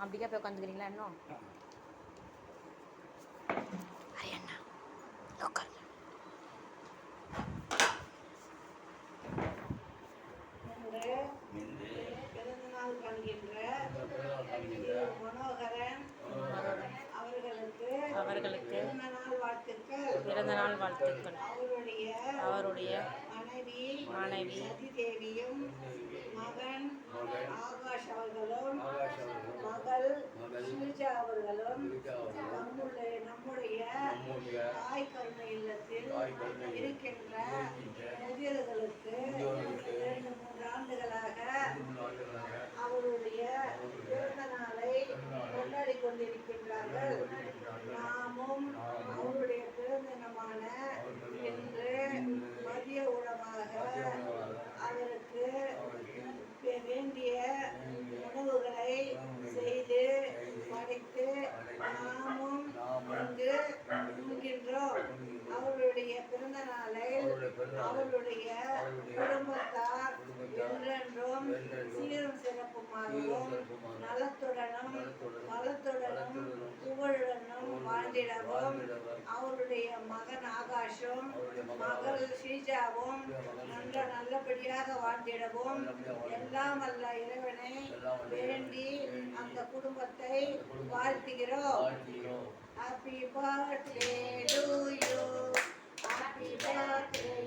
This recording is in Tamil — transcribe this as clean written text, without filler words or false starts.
அப்படிக்கா போய் உட்காந்துக்கிறீங்களா இன்னும்? அண்ணா உட்காருங்க. பிறந்தநாள் காண்கின்ற மனோகரன் அவர்களுக்கு பிறந்த நாள் வாழ்த்துக்கள். அவருடைய மனைவி சதிதேவியும் மகன் ஆகாஷ் அவர்களும் மகள் ஸ்ரீஜா அவர்களும் நம்முடைய தாய் கருணை இல்லத்தில் இருக்கின்ற முதியவர்களுக்கு 2-3 ஆண்டுகளாக அவருடைய பிறந்த நாளை கொண்டாடி கொண்டிருக்கின்றார்கள். நாமும் அவருடைய பிறந்த தினமான இன்று மதிய உணவாக அவருக்கு வேண்டிய உணவுகளை செய்து படைத்து நாமும் இங்கு உண்கின்றோம். அவருடைய பிறந்த நாளை அவருடைய குடும்பத்தார் என்றென்றும் சீரும் சிறப்புமாகவும் நலத்துடனும் வளத்துடனும் புகழுடனும் வாழ்ந்திடவும் அவருடைய மகன் ஆகாஷும் மகள் ஸ்ரீஜாவும் நல்லபடியாக வாழ்ந்திடவும் எல்லாம் அல்ல இறைவனை வேண்டி அந்த குடும்பத்தை வாழ்த்துகிறோம். Happy birthday to you. Happy birthday